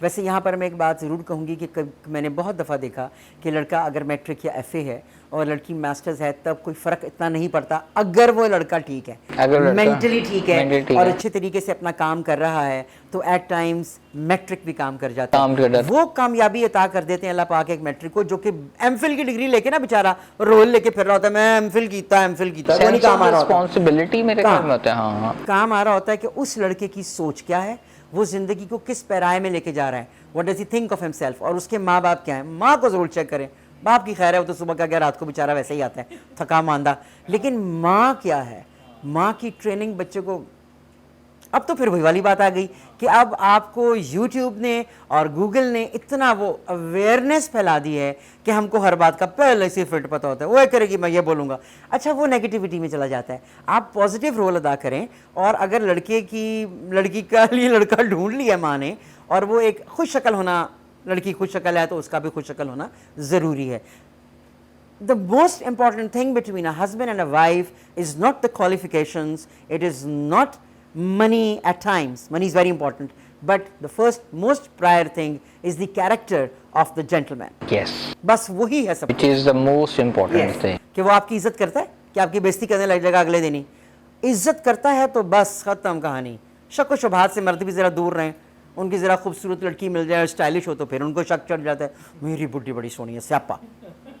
वैसे यहाँ पर मैं एक बात ज़रूर कहूँगी कि मैंने बहुत दफ़ा देखा कि लड़का अगर मैट्रिक या एफए है और लड़की मास्टर्स है, तब कोई फ़र्क इतना नहीं पड़ता अगर वो लड़का ठीक है, अगर मेंटली ठीक है और अच्छे तरीके से अपना काम कर रहा है, तो एट टाइम्स मैट्रिक भी काम कर जाता है। वो कामयाबी अता कर देते हैं अल्लाह पाक एक मैट्रिक को, जो कि एमफिल की डिग्री लेके ना बेचारा रोल लेके फिर रहा होता है, मैं एमफिल कीता वो नहीं काम आ रहा, रिस्पांसिबिलिटी मेरे ख्याल में होता है। हाँ, काम आ रहा होता है कि उस लड़के की सोच क्या है, वो ज़िंदगी को किस पैराए में लेके जा रहा है, what does he think of himself, और उसके माँ बाप क्या है। माँ को ज़रूर चेक करें, बाप की खैर है, वो तो सुबह का क्या रात को बेचारा वैसे ही आता है थका मांदा, लेकिन माँ क्या है, माँ की ट्रेनिंग बच्चे को। अब तो फिर वही वाली बात आ गई कि अब आपको YouTube ने और Google ने इतना वो अवेयरनेस फैला दी है कि हमको हर बात का पहले से फिट पता होता है, वो करेगी मैं ये बोलूँगा, अच्छा वो नेगेटिविटी में चला जाता है। आप पॉजिटिव रोल अदा करें, और अगर लड़की का लिए लड़का ढूंढ लिया माँ ने, और वो एक खुश शक्ल होना, लड़की खुश शक्ल है तो उसका भी खुश शक्ल होना ज़रूरी है। The most important thing between a husband and a wife is not the qualifications, it is not money at times, money is very important, but the first most prior thing is the character of the gentleman. Yes. बस वही है सब, which is the most important thing. कि वो आपकी इज्जत करता है, कि आपकी बेइज्जती करने लगेगा अगले दिन ही। इज्जत करता है तो बस खत्म कहानी। शक व शुबहात से मर्द भी ज़रा दूर रहें, उनकी ज़रा खूबसूरत लड़की मिल जाए, स्टाइलिश हो, तो फिर उनको शक चढ़ जाता है, मेरी बुड्ढी बड़ी सोनी है स्यापा।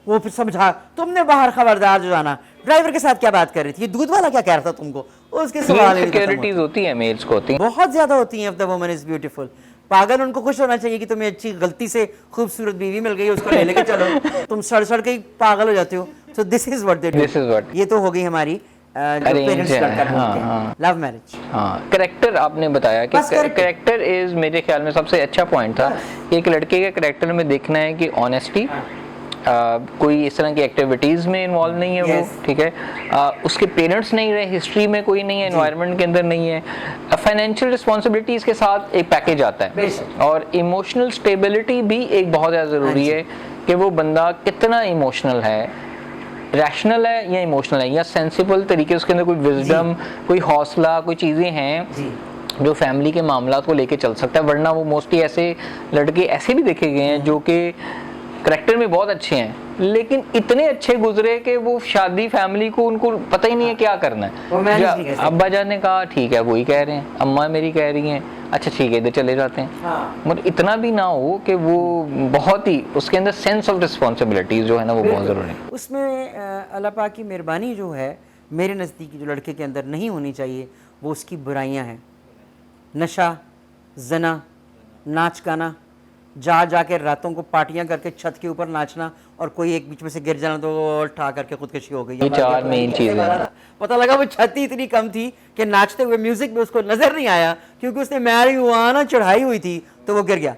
वो फिर समझा, तुमने बाहर खबरदार जो जाना, ड्राइवर के साथ क्या बात कर रही थी, ये दूध वाला क्या कह रहा था तुमको, उसके सवाल सिक्योरिटीज होती है, मेल्स को होती है, बहुत ज़्यादा होती हैं। If the woman is beautiful, पागल उनको खुश होना चाहिए कि तुम्हें अच्छी गलती से खूबसूरत बीवी मिल गई, उसको ले लेके चलो, तुम सड़ सड़ के पागल हो जाते हो। So this is what they do. ये तो हो गई हमारी लव मैरिज। हाँ, करेक्टर आपने बताया कि करेक्टर इज, मेरे ख्याल में सबसे अच्छा पॉइंट था। एक लड़के के करेक्टर में देखना है कि ऑनेस्टी, कोई इस तरह की एक्टिविटीज़ में इन्वॉल्व नहीं है, वो ठीक है, उसके पेरेंट्स नहीं रहे, हिस्ट्री में कोई नहीं है, एनवायरनमेंट के अंदर नहीं है, फाइनेंशियल रिस्पॉन्सिबिलिटीज़ के साथ एक पैकेज आता है, और इमोशनल स्टेबिलिटी भी एक बहुत ज़्यादा ज़रूरी है कि वो बंदा कितना इमोशनल है, रैशनल है या इमोशनल है या सेंसिबल तरीके से उसके अंदर कोई विजडम, कोई हौसला, कोई चीज़ें हैं जो फैमिली के मामलात को लेके चल सकता है। वरना वो मोस्टली ऐसे लड़के ऐसे भी देखे गए हैं जो कि करैक्टर में बहुत अच्छे हैं लेकिन इतने अच्छे गुजरे कि वो शादी फैमिली को उनको पता ही नहीं है क्या करना है। अब्बा जान ने कहा ठीक है वही कह रहे हैं, अम्मा मेरी कह रही हैं, अच्छा ठीक है इधर चले जाते हैं। मतलब इतना भी ना हो कि वो बहुत ही उसके अंदर सेंस ऑफ रिस्पॉन्सिबिलिटीज जो है ना वो बहुत ज़रूरी है। उसमें अल्लाह पाक की मेहरबानी जो है मेरे नज़दीक जो लड़के के अंदर नहीं होनी चाहिए वो उसकी बुराइयां हैं। नशा, जना, नाच गाना, जा के रातों को पार्टियां करके छत के ऊपर नाचना और कोई एक बीच में से गिर जाना तो उठा करके खुदकशी हो गई। ये चार मेन चीजें। पता लगा वो छत ही इतनी कम थी कि नाचते हुए म्यूजिक में उसको नजर नहीं आया क्योंकि उसने मैरिजुआना चढ़ाई हुई थी तो वो गिर गया।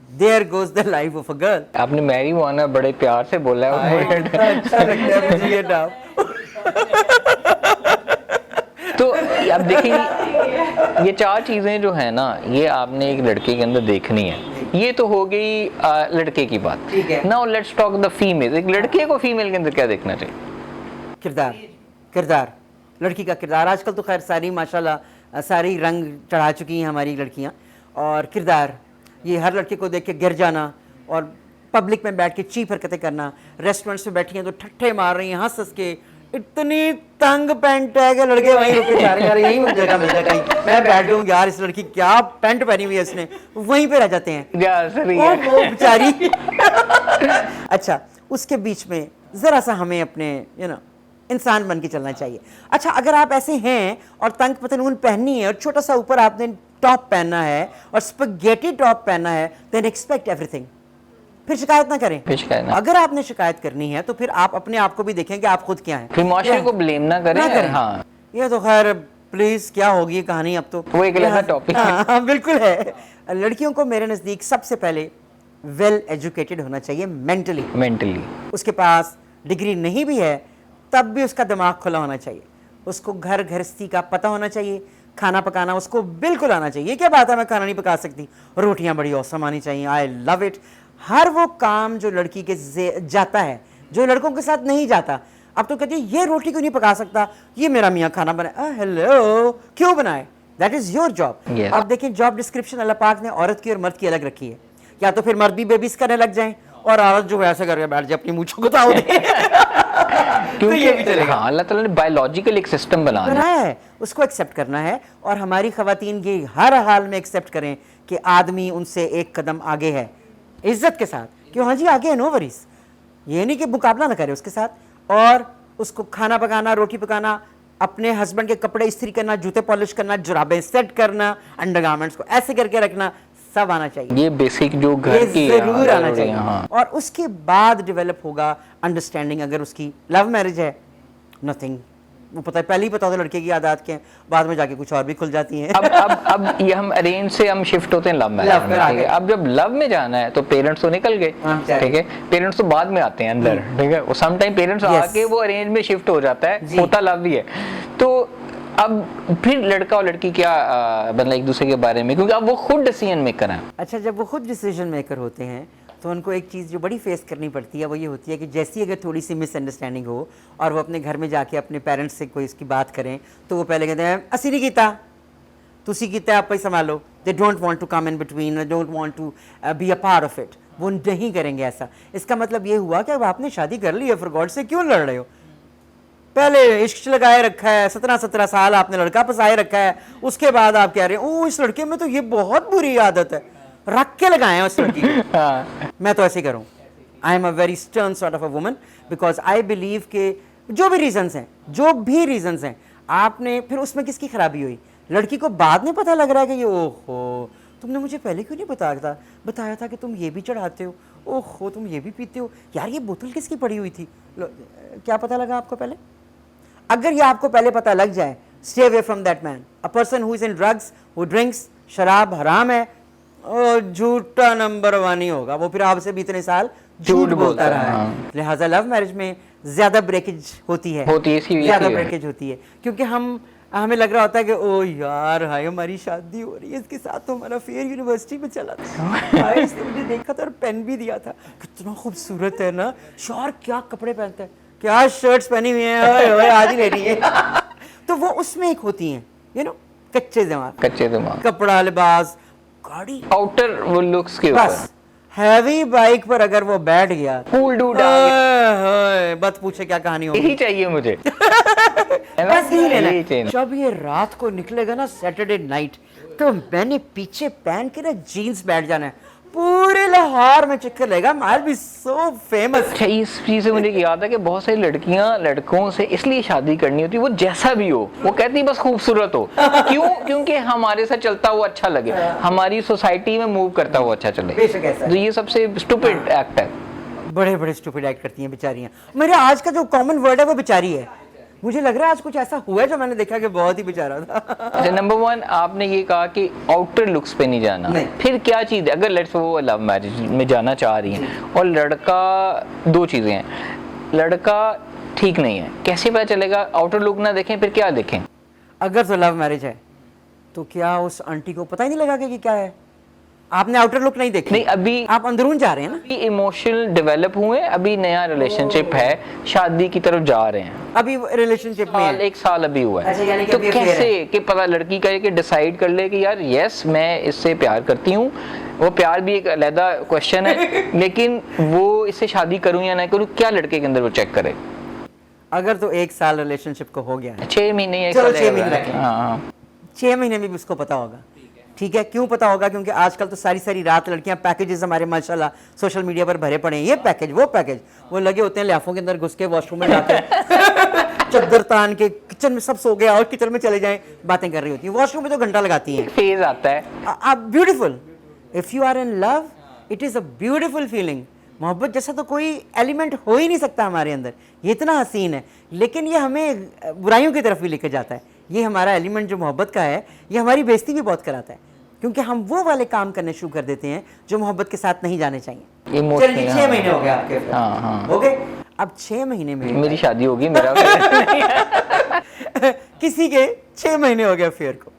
There goes the life of a girl। आपने मैरिजुआना बड़े प्यार से बोला है। अच्छा लगता है मुझे ये नाम। तो आप देखेंगे ये चार चीजें जो है ना ये आपने एक लड़के के अंदर देखनी है। ये तो हो गई लड़के की बात। Now let's talk the female. एक लड़के को फीमेल के अंदर क्या देखना चाहिए? किरदार, लड़की का किरदार। आजकल तो खैर सारी माशाल्लाह सारी रंग चढ़ा चुकी हैं हमारी लड़कियां। और किरदार, ये हर लड़के को देख के गिर जाना और पब्लिक में बैठ के चीप हरकतें करना, रेस्टोरेंट्स में बैठी हैं तो ठट्ठे मार रही हैं हंस हंस के, इतनी तंग पैंट है कि लड़के वहीं रुक के जा रहे हैं, यार यहीं मुझे जगह मिल जाए कहीं मैं बैठ जाऊं, यार इस लड़की क्या पैंट पहनी हुई है इसने, वहीं पे रह जाते हैं वो बेचारी। अच्छा, उसके बीच में जरा सा हमें अपने इंसान बन के चलना चाहिए। अच्छा, अगर आप ऐसे हैं और तंग पतलून पहननी है और छोटा सा ऊपर आपने टॉप पहनना है और स्पैगेटी टॉप पहनना है, देन एक्सपेक्ट एवरीथिंग। फिर शिकायत ना करें। अगर आपने शिकायत करनी है तो फिर आप अपने आप को भी देखें कि आप खुद क्या हैं, फिर माशरे को ब्लेम ना करें। हाँ, ये तो खैर प्लीज क्या होगी कहानी, अब तो वो एक अलग टॉपिक है। हाँ, बिल्कुल है। लड़कियों को मेरे नजदीक सबसे पहले वेल एजुकेटेड होना चाहिए मेंटली। उसके पास डिग्री नहीं भी है तब भी उसका दिमाग खुला होना चाहिए। उसको घर गृहस्थी का पता होना चाहिए, खाना पकाना उसको बिल्कुल आना चाहिए। ये क्या बात है मैं खाना नहीं पका सकती, रोटियां बड़ी औसम आनी चाहिए, आई लव इट। हर वो काम जो लड़की के जाता है जो लड़कों के साथ नहीं जाता। अब तो कहती है ये रोटी क्यों नहीं पका सकता, ये मेरा मियाँ खाना बनाए। हेलो, क्यों बनाए, दैट इज योर जॉब। अब देखिए जॉब डिस्क्रिप्शन अल्लाह पाक ने औरत की और मर्द की अलग रखी है। या तो फिर मर्द भी बेबीज करने लग जाए और औरत जो है ऐसे करके बैठ जाए अपनी मूंछों को ताऊ दे। क्योंकि ये भी चलेगा। हाँ, अल्लाह ताला ने बायोलॉजिकल एक सिस्टम बनाया है, उसको एक्सेप्ट करना है। और हमारी खवातीन की हर हाल में एक्सेप्ट करें कि आदमी उनसे एक कदम आगे है, इज्जत के साथ कि हाँ जी आगे है, नो वरीज। ये नहीं कि मुकाबला ना करे उसके साथ। और उसको खाना पकाना, रोटी पकाना, अपने हस्बैंड के कपड़े इस्त्री करना, जूते पॉलिश करना, जुराबें सेट करना, अंडरगारमेंट्स को ऐसे करके रखना, सब आना चाहिए। ये बेसिक जो घर की जरूर आना चाहिए। हाँ। और उसके बाद डेवलप होगा अंडरस्टैंडिंग। अगर उसकी लव मैरिज है, नथिंग, वो पता है पहले ही पता होता है लड़के की आदत क्या है, बाद में जाके कुछ और भी खुल जाती हैं। अब ये हम अरेंज से हम शिफ्ट होते हैं लव मैरिज में, ठीक है। अब जब लव में जाना है तो पेरेंट्स तो निकल गए, ठीक है, पेरेंट्स तो बाद में आते हैं अंदर, ठीक है। वो सम टाइम पेरेंट्स आके वो अरेंज में शिफ्ट हो जाता है, होता लव भी है। तो अब फिर लड़का और लड़की क्या मतलब एक दूसरे के बारे में, क्योंकि अब वो खुद डिसीजन मेकर हैं। अच्छा, जब वो खुद डिसीजन मेकर होते हैं तो उनको एक चीज़ जो बड़ी फेस करनी पड़ती है वो ये होती है कि जैसी अगर थोड़ी सी मिसअंडरस्टैंडिंग हो और वो अपने घर में जाके अपने पेरेंट्स से कोई इसकी बात करें तो वो पहले कहते हैं असी नहीं कीता, तुसी कीता, आप ही संभालो। They don't want to come in between, don't want to be a part of it. वो नहीं करेंगे ऐसा। इसका मतलब ये हुआ कि अब आपने शादी कर ली है, फॉर गॉड से क्यों लड़ रहे हो? पहले इश्क लगाए रखा है, 17 साल आपने लड़का फंसाए रखा है, उसके बाद आप कह रहे हैं ओ इस लड़के में तो ये बहुत बुरी आदत है, रख के लगाए हैं उस लड़की को। मैं तो ऐसे ही करूं। I am a very stern sort of a woman because I believe के जो भी रीजंस हैं आपने फिर उसमें किसकी खराबी हुई? लड़की को बाद में पता लग रहा है कि ये ओहो तुमने मुझे पहले क्यों नहीं बताया था कि तुम ये भी चढ़ाते हो, ओहो तुम ये भी पीते हो, यार ये बोतल किसकी पड़ी हुई थी, क्या पता लगा आपको पहले? अगर ये आपको पहले पता लग जाए, stay away from that man. A person who is in drugs, who drinks, शराब हराम है और झूठा नंबर 1 ही होगा वो, फिर आपसे भी इतने साल झूठ बोलता रहा है। लिहाजा लव मैरिज में ज्यादा ब्रेकेज होती है, ज्यादा ब्रेकेज होती है क्योंकि हमें लग रहा होता है कि ओ यार हाय हमारी शादी हो रही है, इसके साथ तो हमारा फेयर यूनिवर्सिटी में चला था, हाय इसने मुझे देखा था और पेन भी दिया था, कितना खूबसूरत है ना, शौहर क्या कपड़े पहनता है, क्या शर्ट्स पहनी हुई हैं, ओए ओए आज ही लेटी है। तो वो उसमें एक होती हैं, यू नो, कच्चे दिमाग, कपड़ा, लिबास, गाड़ी, आउटर वो लुक्स के बस ऊपर। हैवी बाइक पर अगर वो बैठ गया, कूल डूड बस पूछे क्या कहानी होगी। यही चाहिए मुझे। बस यही लेना यही है। चाहिए। जब ये रात को निकलेगा ना सैटरडे नाइट, तो मैंने पीछे पहन के ना जीन्स बैठ जाना है, पूरे लाहौर में चक्कर लेगा, I will be so famous. अच्छा, इस चीज से मुझे याद है कि बहुत सारी लड़कियां लड़कों से इसलिए शादी करनी होती है, वो जैसा भी हो, वो कहती बस खूबसूरत हो। क्यों? क्योंकि हमारे साथ चलता हुआ अच्छा लगे, हमारी सोसाइटी में मूव करता हुआ अच्छा चले। बेशक ऐसा है। तो ये सबसे स्टूपिड एक्ट है। बड़े बड़े स्टूपिड एक्ट करती हैं बेचारियां। मेरा आज का जो कॉमन वर्ड है वो बेचारी है। मुझे लग रहा है आज कुछ ऐसा हुआ है जो मैंने देखा कि बहुत ही बेचारा था। अच्छा, नंबर 1 आपने ये कहा कि आउटर लुक्स पे नहीं जाना। नहीं। फिर क्या चीज, अगर लेट्स वो लव मैरिज में जाना चाह रही हैं और लड़का, दो चीजें हैं, लड़का ठीक नहीं है, कैसे पता चलेगा? आउटर लुक ना देखें, फिर क्या देखें? अगर तो लव मैरिज है तो क्या उस आंटी को पता ही नहीं लगा कि क्या है? आपने आउटर लुक नहीं देखी? नहीं, अभी आप अंदरून जा रहे हैं ना, अभी इमोशनल डेवलप हुए, अभी नया रिलेशनशिप है, शादी की तरफ जा रहे हैं, अभी रिलेशनशिप में है। एक साल अभी हुआ अच्छा, है। यानी कि तो अभी affair कैसे कि पता लड़की का कि डिसाइड कर ले कि यार यस मैं इससे प्यार करती हूँ, वो प्यार भी एक अलग क्वेश्चन है, लेकिन वो इससे शादी करूँ या ना करूँ, क्या लड़के के अंदर वो चेक करे? अगर तो 1 साल रिलेशनशिप को हो गया है, 6 महीने या चलो 6 साल महीने है। रखें। हाँ, 6 महीने में भी उसको पता होगा। ठीक है, क्यों पता होगा? क्योंकि आजकल तो सारी सारी रात लड़कियां पैकेजेस हमारे माशाल्लाह सोशल मीडिया पर भरे पड़े हैं, ये पैकेज वो पैकेज, वो लगे होते हैं लिफाफों के अंदर घुस के वॉशरूम में जाते हैं चद्दर तान के किचन में सब सो गया और किचन में चले जाएं, बातें कर रही होती हैं, वॉशरूम में तो घंटा लगाती हैं। फेज आता है। Beautiful, if you are in love it is a beautiful feeling. मोहब्बत जैसा तो कोई एलिमेंट हो ही नहीं सकता हमारे अंदर, ये इतना हसीन है, लेकिन ये हमें बुराइयों की तरफ भी लेकर जाता है। ये हमारा एलिमेंट जो मोहब्बत का है, ये हमारी बेइज्जती भी बहुत कराता है, क्योंकि हम वो वाले काम करने शुरू कर देते हैं जो मोहब्बत के साथ नहीं जाने चाहिए। चलिए 6 महीने हो गए आपके, हाँ हाँ हो गए। अब 6 महीने में मेरी शादी होगी, मेरा किसी के 6 महीने हो गए अफेयर को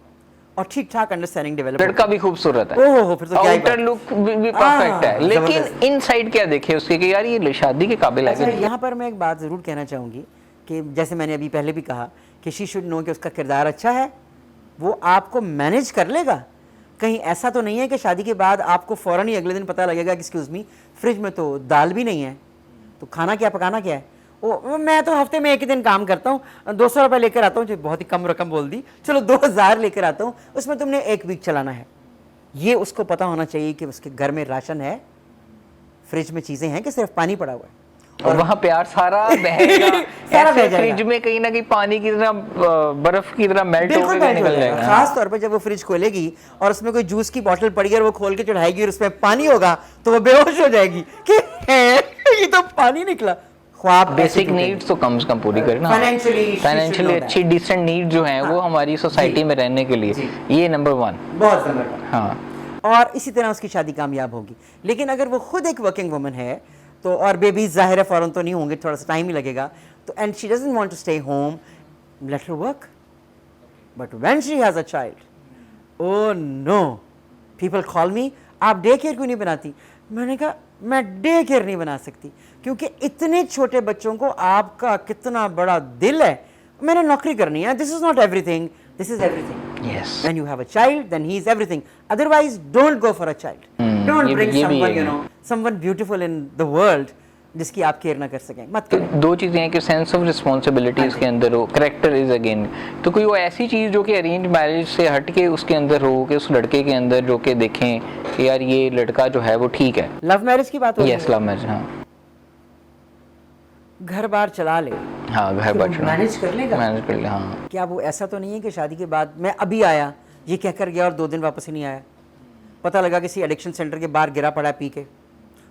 और ठीक ठाक अंडरस्टैंडिंग डेवलप, लड़का भी खूबसूरत है, ओहो फिर तो क्या ही बात। आउटर लुक भी परफेक्ट है, लेकिन इनसाइड क्या देखे उसके कि यार ये शादी के काबिल अच्छा, है। यहाँ पर मैं एक बात ज़रूर कहना चाहूँगी कि जैसे मैंने अभी पहले भी कहा कि शी शुड नो कि उसका किरदार अच्छा है, वो आपको मैनेज कर लेगा। कहीं ऐसा तो नहीं है कि शादी के बाद आपको फ़ौरन ही अगले दिन पता लगेगा कि एक्सक्यूज़ मी फ्रिज में तो दाल भी नहीं है, तो खाना क्या पकाना क्या है? ओ मैं तो हफ्ते में 1 ही दिन काम करता हूँ, 200 रुपये लेकर आता हूँ, जो बहुत ही कम रकम बोल दी, चलो 2000 लेकर आता हूँ, उसमें तुमने 1 वीक चलाना है। ये उसको पता होना चाहिए कि उसके घर में राशन है, फ्रिज में चीज़ें हैं कि सिर्फ पानी पड़ा हुआ है, और वहाँ प्यार सारा बहेगा, सारा बह ऐसे जाएगा। फ्रिज में कहीं ना कहीं पानी की तरह बर्फ की तरह मेल्ट होकर निकल जाएगा। खास तौर पे जब वो फ्रिज खोलेगी और उसमें कोई जूस की बोतल पड़ी है और वो खोल के चढ़ाएगी और उसमें पानी होगा तो वो बेहोश हो जाएगी कि ये तो पानी निकला। ख्वाब बेसिक नीड्स तो कम से कम पूरी करें ना, फाइनेंशियली अच्छी डिसेंट नीड जो हैं वो हमारी सोसाइटी में रहने के लिए, ये नंबर 1 बहुत नंबर 1। हाँ, और इसी तरह उसकी शादी कामयाब होगी। लेकिन अगर वो खुद एक वर्किंग वुमन है तो, और बेबी जाहिर है फ़ौरन तो नहीं होंगे, थोड़ा सा टाइम ही लगेगा, तो and she doesn't want to stay home, let her work. But when she has a child, oh no, people call me, आप डे केयर क्यों नहीं बनाती? मैंने कहा मैं डे केयर नहीं बना सकती क्योंकि इतने छोटे बच्चों को आपका कितना बड़ा दिल है, मैंने नौकरी करनी है। This is not everything, this is everything. Yes. When you have a child, then he is everything. Otherwise, don't go for a child. Don't bring someone, you know, someone beautiful in the world जिसकी आप care ना कर सकें, मत करें। दो चीजें हैं कि सेंस ऑफ रिस्पॉन्सिबिलिटी इसके अंदर हो, करेक्टर इज अगेन, तो कोई वो ऐसी चीज जो कि अरेंज मैरिज से हट के उसके अंदर हो, कि उस लड़के के अंदर जो कि देखें कि यार ये लड़का जो है वो ठीक है। लव मैरिज की बात हो रही है? Yes, love marriage. हाँ, घर बार चला ले, हाँ घर बार मैनेज कर लेगा, मैनेज कर ले। हाँ, क्या वो ऐसा तो नहीं है कि शादी के बाद मैं अभी आया ये कहकर गया और 2 दिन वापस ही नहीं आया, पता लगा किसी एडिक्शन सेंटर के बाहर गिरा पड़ा पी के,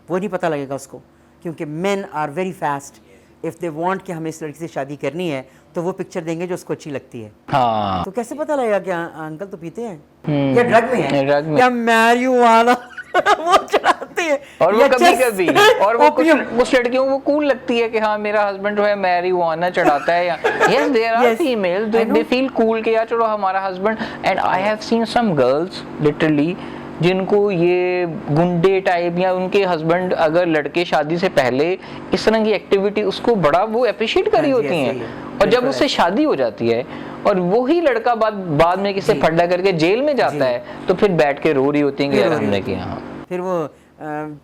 वो नहीं पता लगेगा उसको, क्योंकि men are very fast. If they want कि हमें इस लड़की से शादी करनी है तो वो पिक्चर देंगे जो उसको अच्छी लगती है। हाँ, तो कैसे पता लगेगा कि अंकल तो पीते हैं या ड्रग में है ड्रग में या मैरिजुआना वो चढ़ाते हैं, और वो या कभी कभी और वो opium। कुछ लड़कियों को वो कूल लगती है कि हाँ मेरा हस्बैंड जो है मैरिजुआना चढ़ाता है, या yes there are Yes, females I they know. Feel cool कि यार चलो हमारा husband, and I have seen some girls literally जिनको ये गुंडे टाइप या उनके हस्बैंड अगर लड़के शादी से पहले इस तरह की एक्टिविटी उसको बड़ा वो अप्रिशिएट करी होती हैं, और जब उससे शादी हो जाती है और वही लड़का बाद में किसी फड्डा करके जेल में जाता है तो फिर बैठ के रो रही होती हैं कि यार हमने किया। फिर वो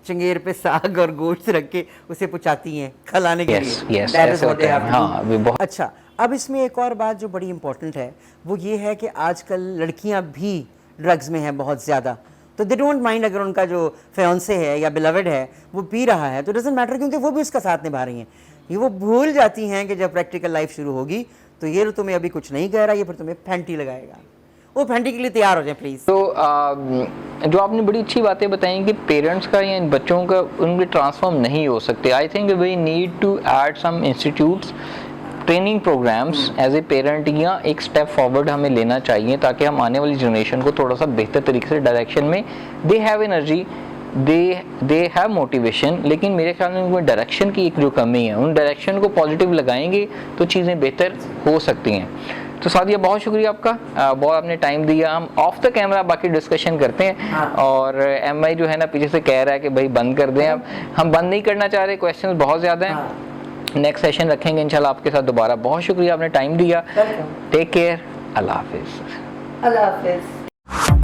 चंगेर पे साग और गोश्त रख के उसे पुचाती हैं खिलाने के लिए। ऐसे होते हैं। हाँ, बहुत अच्छा, अब इसमें एक और बात जो बड़ी इंपॉर्टेंट है वो ये है कि आजकल लड़कियां भी ड्रग्स में हैं बहुत ज़्यादा, तो दे डोंट माइंड अगर उनका जो फियांसे है या बिलवेड है वो पी रहा है तो डजंट मैटर, क्योंकि वो भी उसका साथ निभा रही हैं। ये वो भूल जाती हैं कि जब प्रैक्टिकल लाइफ शुरू होगी तो ये तुम्हें अभी कुछ नहीं कह रहा, ये फिर तुम्हें फैंटी लगाएगा, वो फैंटी के लिए तैयार हो जाए प्लीज़। तो जो आपने बड़ी अच्छी बातें बताई कि पेरेंट्स का या इन बच्चों का उनके ट्रांसफॉर्म नहीं हो सकते। I think we need to add some institutes, training programs as a parent, या एक स्टेप फॉरवर्ड हमें लेना चाहिए ताकि हम आने वाली जनरेशन को थोड़ा सा बेहतर तरीके से डायरेक्शन में, they have energy, they have motivation, लेकिन मेरे ख्याल में उनमें डायरेक्शन की एक जो कमी है, उन डायरेक्शन को पॉजिटिव लगाएंगे तो चीज़ें बेहतर हो सकती हैं। तो सादिया बहुत शुक्रिया आपका, बहुत आपने टाइम दिया। हम ऑफ द कैमरा बाकी डिस्कशन करते हैं। हाँ। और MI जो है ना पीछे से कह रहा है कि भाई बंद कर दें, अब हम बंद नहीं करना चाह रहे, क्वेश्चंस बहुत ज़्यादा हैं। हाँ। नेक्स्ट सेशन रखेंगे इंशाल्लाह आपके साथ दोबारा। बहुत शुक्रिया आपने टाइम दिया। टेक केयर, अल्लाह हाफिज़। अल्लाह हाफिज़।